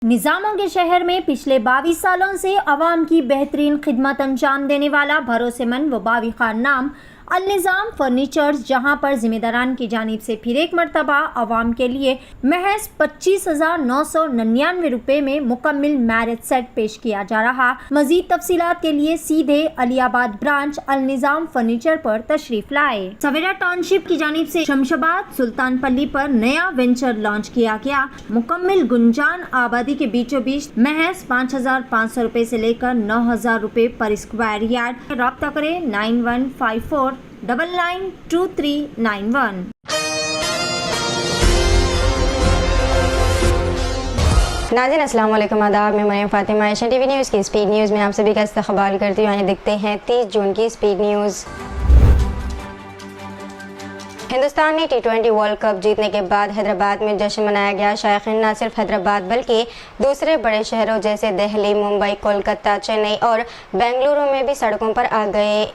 निजामों के शहर में पिछले 22 सालों से अवाम की बेहतरीन खिदमत अंजाम देने वाला भरोसेमंद व बाविखार नाम अल-निज़ाम फर्नीचर्स, जहां पर जिम्मेदारान की जानिब से फिर एक मरतबा अवाम के लिए महज 25,999 रुपए में मुकम्मिल मैरिज सेट पेश किया जा रहा। मजीद तफसीलात के लिए सीधे अलियाबाद ब्रांच अल-निज़ाम फर्नीचर पर तशरीफ लाए। सवेरा टाउनशिप की जानिब से शमशाबाद सुल्तानपल्ली पर नया वेंचर लॉन्च किया गया। मुकम्मिल गुंजान आबादी के बीचों बीच महज 5,500 रुपए से लेकर 9,000 रुपए पर स्क्वायर यार्ड। राब्ता करें 9154 992391। नाज़रीन अस्सलाम वालेकुम, आदाब। मैं Mariyam Fatima Asian TV news की स्पीड न्यूज़ में आप सभी का इस्तकबाल करती हूँ। आइए देखते हैं 30 जून की स्पीड न्यूज़। हिंदुस्तान ने T20 वर्ल्ड कप जीतने के बाद हैदराबाद में जश्न मनाया गया। शायकीन न सिर्फ हैदराबाद बल्कि दूसरे बड़े शहरों जैसे दिल्ली, मुंबई, कोलकाता, चेन्नई और बेंगलुरु में भी सड़कों पर आ गए।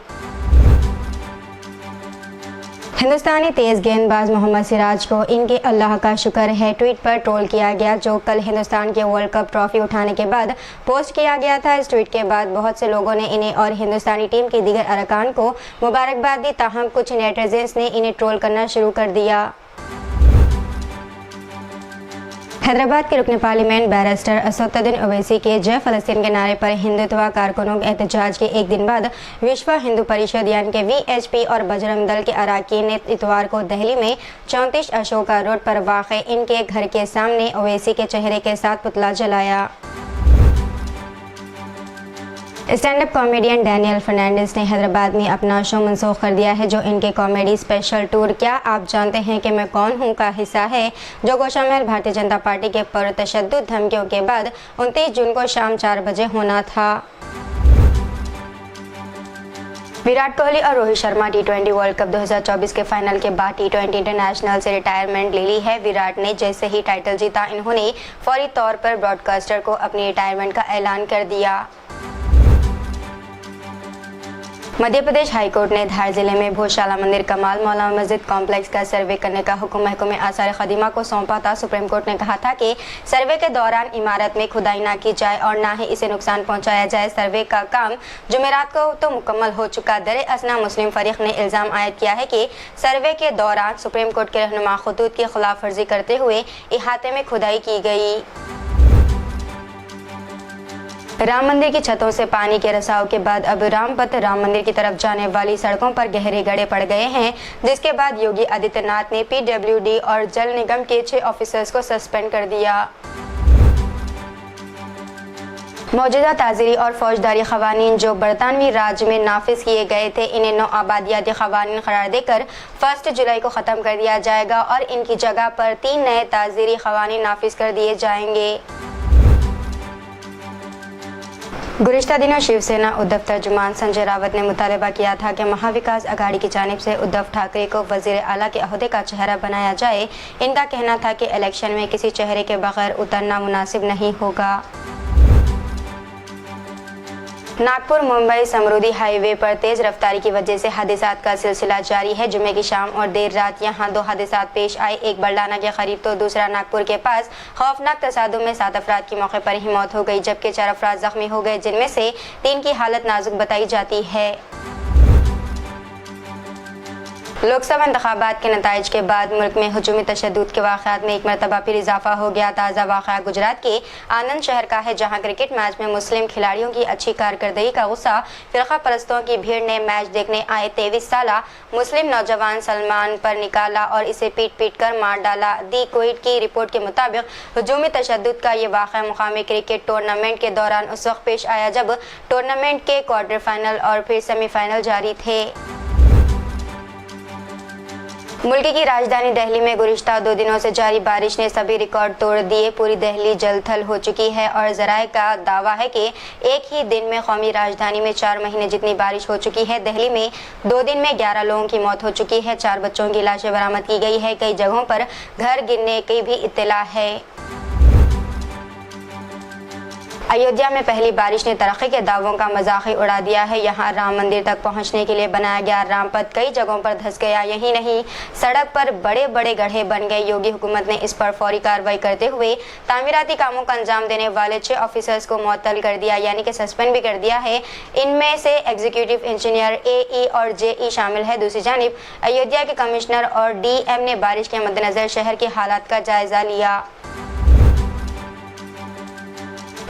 हिंदुस्तानी तेज गेंदबाज मोहम्मद सिराज को इनके अल्लाह का शुक्र है ट्वीट पर ट्रोल किया गया, जो कल हिंदुस्तान के वर्ल्ड कप ट्रॉफी उठाने के बाद पोस्ट किया गया था। इस ट्वीट के बाद बहुत से लोगों ने इन्हें और हिंदुस्तानी टीम के दीगर अरकान को मुबारकबाद दी, ताहम कुछ नेटिजन्स ने इन्हें ट्रोल करना शुरू कर दिया। हैदराबाद के रुकन पार्लियामेंट बैरिस्टर असदुद्दीन ओवैसी के जय फलस्तीन के नारे पर हिंदुत्व कारकुनों के एहतजाज के एक दिन बाद विश्व हिंदू परिषद यानी कि VHP और बजरंग दल के अरकान ने इतवार को दिल्ली में 34 अशोका रोड पर वाक़ इनके घर के सामने ओवैसी के चेहरे के साथ पुतला जलाया। Stand up comedian Daniel Fernandes ने हैदराबाद में अपना शो मनसूख कर दिया है, जो इनके कॉमेडी स्पेशल टूर क्या आप जानते हैं कि मैं कौन हूं का हिस्सा है, जो गोशा महल भारतीय जनता पार्टी के पुरतशद्दुद धमकियों के बाद 29 जून को शाम 4 बजे होना था। विराट कोहली और Rohit Sharma T20 world cup 2024 के फाइनल के बाद T20 इंटरनेशनल से रिटायरमेंट ले ली है। विराट ने जैसे ही टाइटल जीता, इन्होंने फौरी तौर पर ब्रॉडकास्टर को अपनी रिटायरमेंट का ऐलान कर दिया। मध्य प्रदेश हाईकोर्ट ने धार जिले में भोजशाला मंदिर कमाल मौलाना मस्जिद कॉम्प्लेक्स का सर्वे करने का हुक्म महकमे आसार खदीमा को सौंपा था। सुप्रीम कोर्ट ने कहा था कि सर्वे के दौरान इमारत में खुदाई ना की जाए और ना ही इसे नुकसान पहुंचाया जाए। सर्वे का काम जुमेरात को तो मुकम्मल हो चुका। दरे असना मुस्लिम फरीक ने इल्ज़ाम आयद किया है कि सर्वे के दौरान सुप्रीम कोर्ट के रहनुमा खतूत की खिलाफ वर्जी करते हुए इहाते में खुदाई की गई। राम मंदिर की छतों से पानी के रिसाव के बाद अब रामपथ राम मंदिर की तरफ जाने वाली सड़कों पर गहरे गड्ढे पड़ गए हैं, जिसके बाद योगी आदित्यनाथ ने PWD और जल निगम के 6 ऑफिसर्स को सस्पेंड कर दिया। मौजूदा ताज़ीरी और फौजदारी क़वानीन जो बरतानवी राज में नाफिज किए गए थे, इन्हें नौ आबादियाती क़वानीन करार देकर 1 जुलाई को ख़त्म कर दिया जाएगा और इनकी जगह पर 3 नए ताज़ीरी क़वानीन नाफिज कर दिए जाएंगे। गुज़िश्ता दिनों शिवसेना उद्धव तर्जुमान संजय रावत ने मुतालबा किया था कि महाविकास अघाड़ी की जानिब से उद्धव ठाकरे को वज़ीर आला के अहदे का चेहरा बनाया जाए। इनका कहना था कि इलेक्शन में किसी चेहरे के बगैर उतरना मुनासिब नहीं होगा। नागपुर मुंबई समरूदी हाईवे पर तेज रफ्तारी की वजह से हादिसात का सिलसिला जारी है। जुमे की शाम और देर रात यहां 2 हादिसात पेश आए, एक बरलाना के करीब तो दूसरा नागपुर के पास। खौफनाक तसादुम में 7 अफराद की मौके पर ही मौत हो गई, जबकि 4 अफराद जख्मी हो गए, जिनमें से 3 की हालत नाजुक बताई जाती है। लोकसभा इंतखाबात के नताइज के बाद मुल्क में हुजूमी तशद्दुद के वाक़यात में एक मरतबा फिर इजाफा हो गया। ताज़ा वाक़या गुजरात के आनंद शहर का है, जहां क्रिकेट मैच में मुस्लिम खिलाड़ियों की अच्छी कारकर्दगी का गुस्सा फ़िरक़ा परस्तों की भीड़ ने मैच देखने आए 23 साला मुस्लिम नौजवान सलमान पर निकाला और इसे पीट पीट कर मार डाला। दी क्विट की रिपोर्ट के मुताबिक हुजूमी तशद्दुद का ये वाक़या मुक़ामी क्रिकेट टूर्नामेंट के दौरान उस वक्त पेश आया जब टूर्नामेंट के क्वार्टर फाइनल और फिर सेमीफाइनल जारी थे। मुल्क की राजधानी दिल्ली में गुज़िश्ता 2 दिनों से जारी बारिश ने सभी रिकॉर्ड तोड़ दिए। पूरी दिल्ली जलथल हो चुकी है और ज़राए का दावा है कि एक ही दिन में कौमी राजधानी में 4 महीने जितनी बारिश हो चुकी है। दिल्ली में 2 दिन में 11 लोगों की मौत हो चुकी है, 4 बच्चों की लाशें बरामद की गई है, कई जगहों पर घर गिरने की भी इत्तला है। अयोध्या में पहली बारिश ने तरक्की के दावों का मजाक ही उड़ा दिया है। यहाँ राम मंदिर तक पहुँचने के लिए बनाया गया रामपथ कई जगहों पर धंस गया। यही नहीं, सड़क पर बड़े बड़े गड्ढे बन गए। योगी हुकूमत ने इस पर फौरी कार्रवाई करते हुए तामीराती कामों का अंजाम देने वाले 6 ऑफिसर्स को मुअत्तल कर दिया, यानी कि सस्पेंड भी कर दिया है। इनमें से एग्जीक्यूटिव इंजीनियर AE और JE शामिल है। दूसरी जानिब अयोध्या के कमिश्नर और DM ने बारिश के मद्देनजर शहर के हालात का जायजा लिया।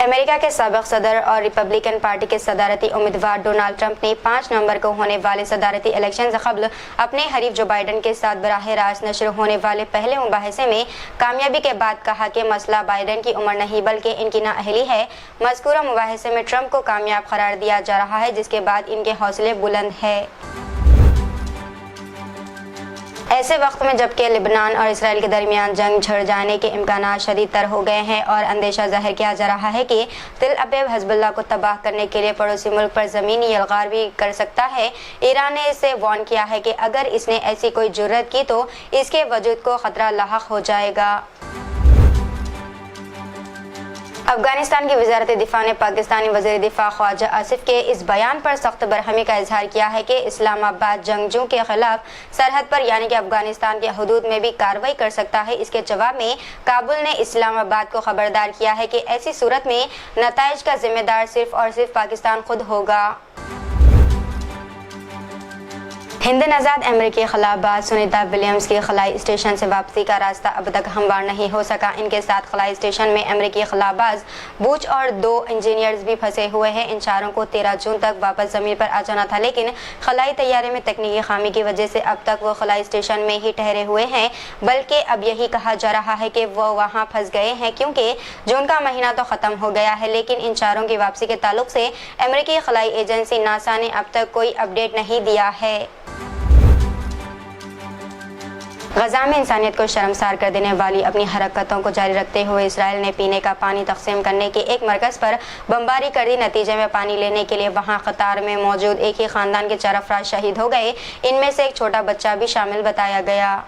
अमेरिका के साबिक सदर और रिपब्लिकन पार्टी के सदारती उम्मीदवार डोनाल्ड ट्रंप ने 5 नवंबर को होने वाले सदारती इलेक्शन से कबल अपने हरीफ जो बाइडन के साथ बराह रास्त नशर होने वाले पहले मुबाहिसे में कामयाबी के बाद कहा कि मसला बाइडन की उम्र नहीं बल्कि इनकी नाअहली है। मज़कूरा मुबाहिसे में ट्रंप को कामयाब करार दिया जा रहा है, जिसके बाद इनके हौसले बुलंद है। ऐसे वक्त में जबकि लेबनान और इसराइल के दरमियान जंग छिड़ जाने के इम्कान शदीद तर हो गए हैं और अंदेशा जाहिर किया जा रहा है कि तिल अबीब हिज़्बुल्लाह को तबाह करने के लिए पड़ोसी मुल्क पर ज़मीनी यलगार भी कर सकता है। ईरान ने इससे वार्न किया है कि अगर इसने ऐसी कोई जुर्रत की तो इसके वजूद को ख़तरा लाहक हो जाएगा। अफगानिस्तान की वज़ारत दिफा ने पाकिस्तानी वज़ीर दिफा ख्वाजा आसिफ के इस बयान पर सख्त बरहमी का इजहार किया है कि इस्लामाबाद जंगजू के खिलाफ सरहद पर यानी कि अफगानिस्तान के हदूद में भी कार्रवाई कर सकता है। इसके जवाब में काबुल ने इस्लामाबाद को खबरदार किया है कि ऐसी सूरत में नताइज का जिम्मेदार सिर्फ और सिर्फ पाकिस्तान खुद होगा। हिंद नजाद अमेरिकी खलाबाज सुनीता विलियम्स की खलाई स्टेशन से वापसी का रास्ता अब तक हमवार नहीं हो सका। इनके साथ खलाई स्टेशन में अमेरिकी खलाबाज बूच और 2 इंजीनियर्स भी फंसे हुए हैं। इन चारों को 13 जून तक वापस ज़मीन पर आ जाना था, लेकिन खलाई तैयारे में तकनीकी खामी की वजह से अब तक वो खलाई स्टेशन में ही ठहरे हुए हैं। बल्कि अब यही कहा जा रहा है कि वो वहाँ फंस गए हैं क्योंकि जून का महीना तो ख़त्म हो गया है। लेकिन इन चारों की वापसी के ताल्लुक से अमेरिकी खलाई एजेंसी नासा ने अब तक कोई अपडेट नहीं दिया है। गजा में इंसानियत को शर्मसार कर देने वाली अपनी हरकतों को जारी रखते हुए इसराइल ने पीने का पानी तकसीम करने के एक मरकज़ पर बमबारी कर दी। नतीजे में पानी लेने के लिए वहां कतार में मौजूद एक ही खानदान के 4 अफराद शहीद हो गए। इनमें से एक छोटा बच्चा भी शामिल बताया गया।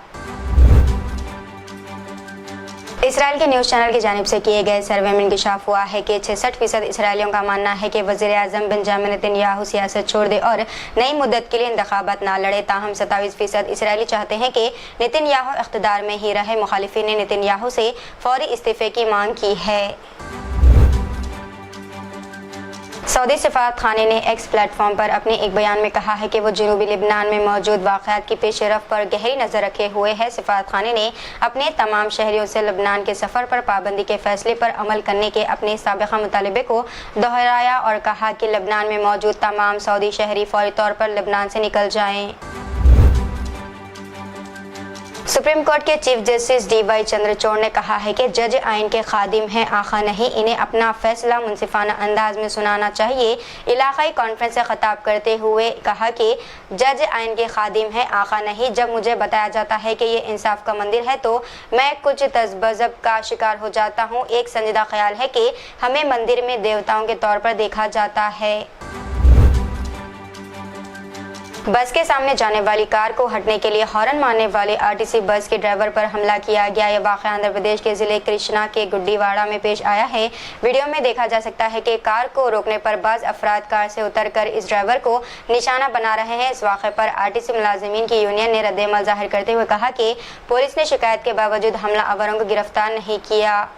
इसराइल के न्यूज़ चैनल की जानिब से किए गए सर्वे में इंकशाफ हुआ है कि 66% इसराइलियों का मानना है कि वज़ीर आज़म बेंजामिन नेतन्याहू सियासत छोड़ दे और नई मुद्दत के लिए इंतखाबात ना लड़े। ताहम 27% इसराइली चाहते हैं कि नेतन्याहू इख्तिदार में ही रहे। मुखालिफिन ने नेतन्याहू से फौरी इस्तीफे की मांग की है। सऊदी सफारत खाने ने एक्स प्लेटफॉर्म पर अपने एक बयान में कहा है कि वो जनूबी लिबनान में मौजूद वाक़यात की पेशरफ़ पर गहरी नज़र रखे हुए है। सफारत खाने ने अपने तमाम शहरियों से लिबनान के सफ़र पर पाबंदी के फैसले पर अमल करने के अपने साबिक़ा मुतालबे को दोहराया और कहा कि लिबनान में मौजूद तमाम सऊदी शहरी फौरी तौर पर लिबनान से निकल जाएँ। सुप्रीम कोर्ट के चीफ जस्टिस DY चंद्रचूड़ ने कहा है कि जज आइन के खादिम हैं, आखा नहीं। इन्हें अपना फैसला मुनसिफाना अंदाज में सुनाना चाहिए। इलाकाई कॉन्फ्रेंस से खिताब करते हुए कहा कि जज आइन के खादिम हैं, आखा नहीं। जब मुझे बताया जाता है कि ये इंसाफ का मंदिर है तो मैं कुछ तज़ब्ज़ब का शिकार हो जाता हूँ। एक संजीदा ख्याल है कि हमें मंदिर में देवताओं के तौर पर देखा जाता है। बस के सामने जाने वाली कार को हटने के लिए हॉर्न मारने वाले RTC बस के ड्राइवर पर हमला किया गया। यह वाक़या आंध्र प्रदेश के ज़िले कृष्णा के गुड्डीवाड़ा में पेश आया है। वीडियो में देखा जा सकता है कि कार को रोकने पर बाज़ अफराद कार से उतरकर इस ड्राइवर को निशाना बना रहे हैं। इस वाक़े पर RTC मुलाजिमीन की यूनियन ने रद्द-ए-अमल ज़ाहिर करते हुए कहा कि पुलिस ने शिकायत के बावजूद हमला आवरों को गिरफ्तार नहीं किया।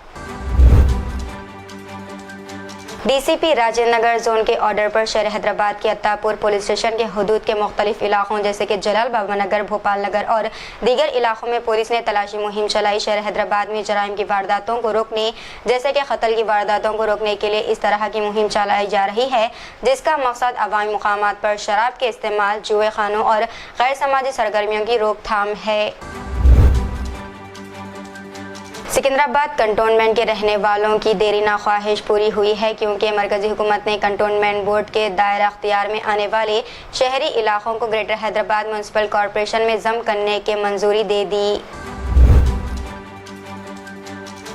DCP राजेंद्र नगर जोन के ऑर्डर पर शहर हैदराबाद के अत्तापुर पुलिस स्टेशन के हदूद के मुख्तलिफ इलाकों जैसे कि जलाल बाबा नगर, भोपाल नगर और दीगर इलाकों में पुलिस ने तलाशी मुहिम चलाई। शहर हैदराबाद में जराइम की वारदातों को रोकने जैसे कि कत्ल की वारदातों को रोकने के लिए इस तरह की मुहिम चलाई जा रही है, जिसका मकसद अवामी मुकामात पर शराब के इस्तेमाल, जुए खानों और गैर समाजी सरगर्मियों की रोकथाम है। सिकंदराबाद कंटोनमेंट के रहने वालों की देरीना ख्वाहिश पूरी हुई है क्योंकि मरकजी हुकूमत ने कंटोनमेंट बोर्ड के दायरा अख्तियार में आने वाले शहरी इलाकों को ग्रेटर हैदराबाद म्यूनसिपल कॉरपोरेशन में ज़म करने की मंजूरी दे दी।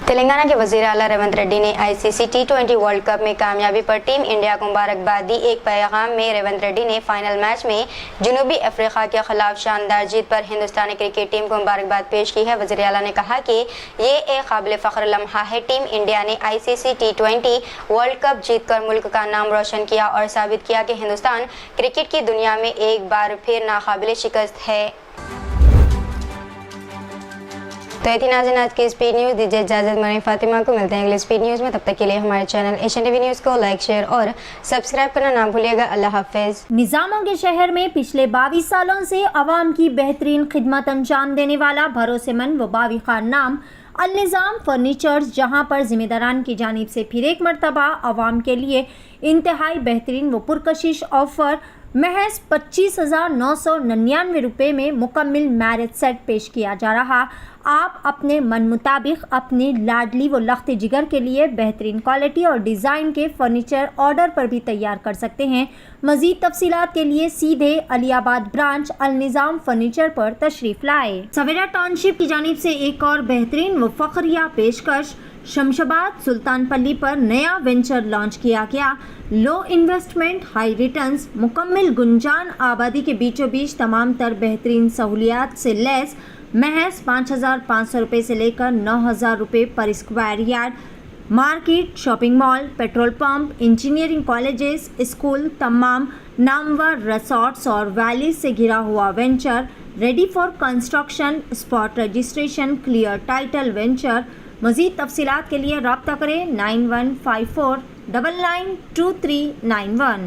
तेलंगाना के वज़ीर आला रेवंत रेड्डी ने आईसीसी T20 वर्ल्ड कप में कामयाबी पर टीम इंडिया को मुबारकबाद दी। एक पैगाम में रेवंत रेड्डी ने फाइनल मैच में जनूबी अफ्रीका के खिलाफ शानदार जीत पर हिंदुस्तानी क्रिकेट टीम को मुबारकबाद पेश की है। वज़ीर आला ने कहा कि ये एक काबिल फ़ख्र लम्हा है। टीम इंडिया ने आईसीसी T20 वर्ल्ड कप जीतकर मुल्क का नाम रोशन किया और साबित किया कि हिंदुस्तान क्रिकेट की दुनिया में एक बार फिर नाकाबिल शिकस्त है। तो ये थी नाज़रीन आज की स्पीड न्यूज़। दीजिए इजाज़त, मरीम फातिमा को मिलते हैं अगले स्पीड न्यूज़ में। तब तक के लिए हमारे चैनल एशियन टीवी न्यूज़ को लाइक, शेयर और सब्सक्राइब करना ना भूलिएगा। अल्लाह हाफिज़। निज़ामों के शहर में पिछले 22 सालों से अवाम की बेहतरीन खिदमत अंजाम देने वाला भरोसेमंद व बाविखार नाम अल-निज़ाम फर्नीचर्स, जहां पर जिम्मेदारान की जानिब से फिर एक मरतबा अवाम के लिए इंतहाई बेहतरीन व पुरकशिश ऑफर महज 25,999 रुपये में मुकम्मल मैरिज सेट पेश किया जा रहा। आप अपने मन मुताबिक अपने लाडली व लख्त जिगर के लिए बेहतरीन क्वालिटी और डिज़ाइन के फर्नीचर ऑर्डर पर भी तैयार कर सकते हैं। मज़ीद तफसीलात के लिए सीधे अलियाबाद ब्रांच अल-निज़ाम फर्नीचर पर तशरीफ़ लाए। सवेरा टाउनशिप की जानिब से एक और बेहतरीन व फ़ख्रिया पेशकश, शमशाबाद सुल्तानपल्ली पर नया वेंचर लॉन्च किया गया। लो इन्वेस्टमेंट हाई रिटर्न्स, मुकम्मल गुंजान आबादी के बीचों बीच तमाम तर बेहतरीन सहूलियात से लैस महज 5,500 रुपये से लेकर 9,000 रुपये पर square yard. Market, shopping mall, petrol pump, engineering colleges, school, तमाम नामवर रिसोर्ट्स और वैलीज से घिरा हुआ venture, ready for construction, spot registration, clear title venture. मज़ीद तफसीलात के लिए रब्ता करें 9154992391।